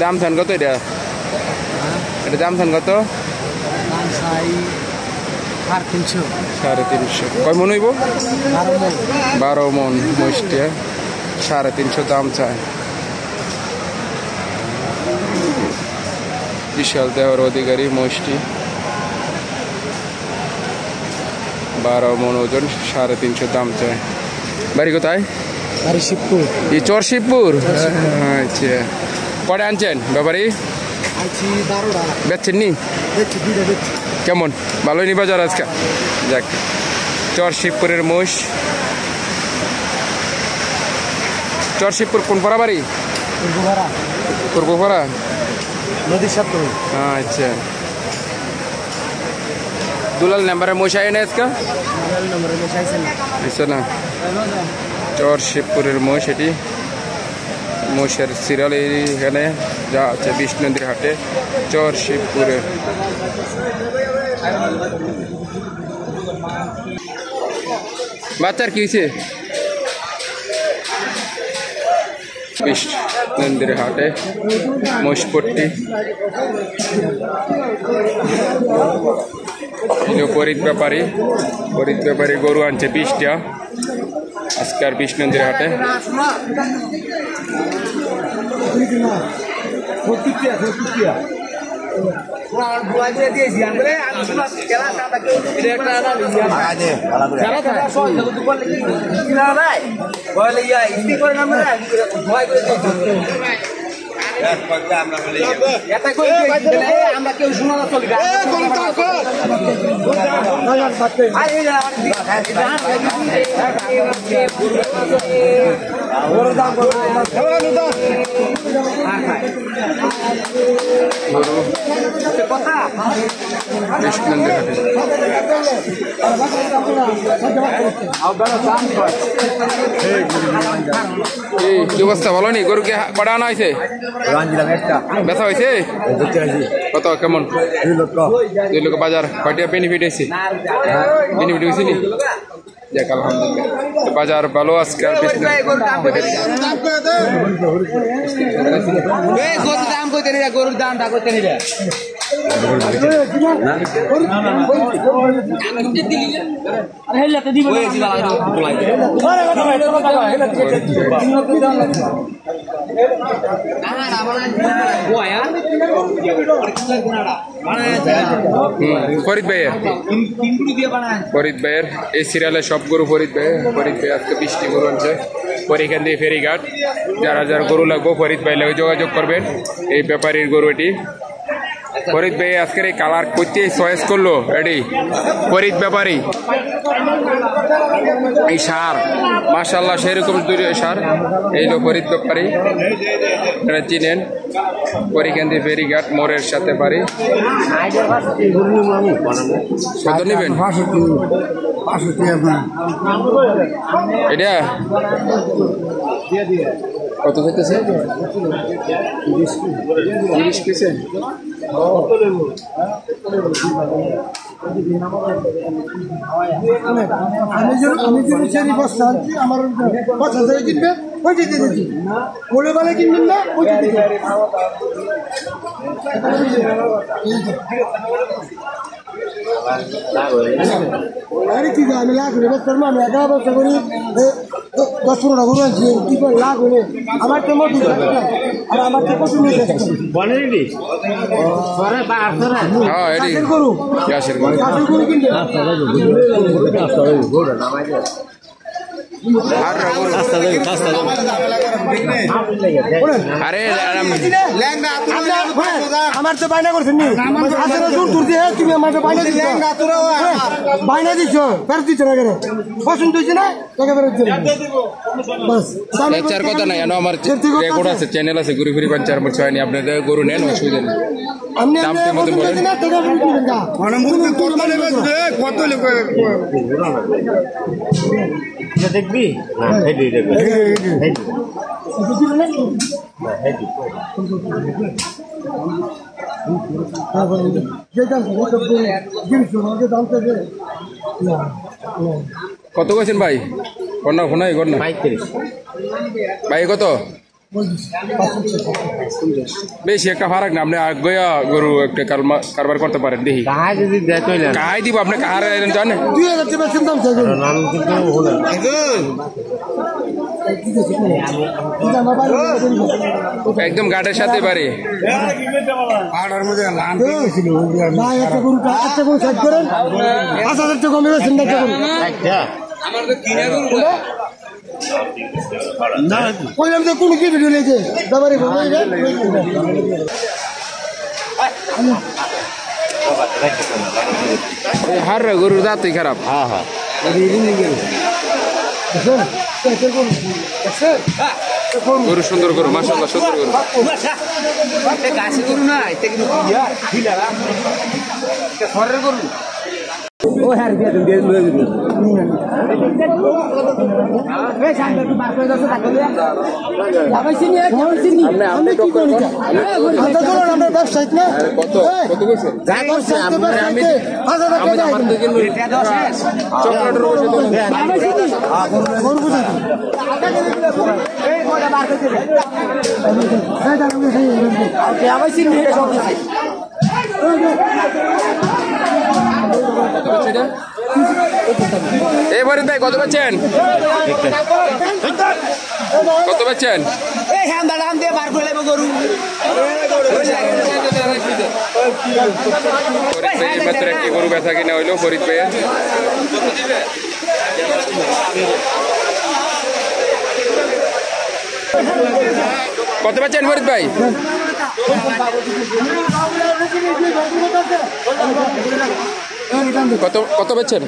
দাম চান কত এটা? এটা দাম চান কত? 350। কয় মন হইব? 12 মন মহিষটা 350 দাম চায়। বিশাল দেহর অধিকারী মহিষটি, 12 মন ওজন, 350 দাম চায়। বাড়ি কোথায়? শিবপুর। এই চর শিবপুর। আচ্ছা, কটা আনছেন ব্যাপারী? বেচছেন নি? কেমন ভালোই নি বাজার আজকে? যাক, চর শিবপুরের মহিষ। চর শিবপুর কোন পাড়া বাড়ি? পূর্বপাড়া নদীর সাথে। আচ্ছা, দুলাল নাম্বারের মহিষ আয় না আজকে? আচ্ছা না, চর শিবপুরের মহিষ এটি। মহিষের সিরিয়াল এখানে যা আছে বিষ্ণুনদীর হাটে, চর শিবপুরে। বাচ্চার কি হয়েছে? বিষ্ণুনদীর হাটে মহিষপট্টি। ফরিদ ব্যাপারী গরু আনছে 20টা আজকার বিষ্ণুনদীর হাটে। আমরা কেউ শোনা না চলি কি অবস্থা? ভালো নি? গরু কি কটা আনা হয়েছে? ব্যথা হয়েছে কত? কেমন? 2 লক্ষ। বাজার কয়টা বেনিফিট হয়েছে? বেনিফিট হয়েছে নি? যাক আলহামদুলিল্লাহ, বাজার ভালো আজকে। গরুর দামটা করতে নিবে ফরিদ ভাইয়ের এই সিরিয়ালে সব গরু ফরিদ ভাই আজকে 20টি গরু আনছে। এখান দিয়ে ফেরিঘাট, যারা গরু লাগবো ফরিদ ভাই লাগে যোগাযোগ করবেন। এই ব্যাপারীর গরু এটি। ফরিদ ভাই আজকের এই কালার করতে চয়েস করলো এটি ফরিদ ব্যাপারী। এই সার মাশাআল্লাহ সেরকম সার, এই লো ফরিদ ব্যাপারী, আপনারা চিনেন। পরিকান্দি ফেরিঘাট মোড়ের সাথে বাড়ি। কত নেবেন এটা? কত হইতেছে? 30 পিসে। আমি যদি বস্তা আনছি আমার 50,000 কিনবে, ওই দিতে দিচ্ছি। বলে বলে কিনবেন না, ওই দিতে আরে কি আমি লাখ হলে বস্তার আমি 11 বস্তা করি 10-15টা গরু আনছি, কি করে লাখ হলে আমার তো মত আর আমার তো পছন্দ গরু কিনবে। আমার তো বায়না করছেন নি, তুমি আমার বায়না দিচ্ছ, ফেরত দিচ্ছ না কেন? পছন্দ হয়েছে না টাকা ফেরত দিচ্ছ। কথা নাই, আমার রেকর্ড আছে, চ্যানেল আছে, ঘুরি ঘুরি পাঞ্চার আমার ছয়নি। আপনাদের গরু নেন, অসুবিধা নেই। দেখবি কত কইছেন ভাই? কন্যা ফোনাই কন্যা 35 ভাই কত? বেশি একটা ফারাক না, আপনি গয়া গরু একটা কারবার করতে পারেন। দেখি কাহাই দিব আপনি, কাহার জানেন 2000 টাকা দাম চাই। একদম গাটের সাথে বাড়ি। ভাই একটা গরু সাইড করেন, 5000 টাকা কমে গেছেন না? কইলাম যে কোন কি ভিডিও লেগেছে দাবারে হার গরুর দাঁতই খারাপ। গরু সুন্দর গরু, মাশাআল্লাহ সুন্দর গরু। ব্যবসায়িক না কত কত কইছে? চকলেটের এবারে তাই কত পাচ্ছেন? কত পাচ্ছেন? একটি গরু বেচা কিনা হইলো ফরিদ ভাইয়ের। কত পাচ্ছেন ফরিদ ভাই? কত কত পাচ্ছেন?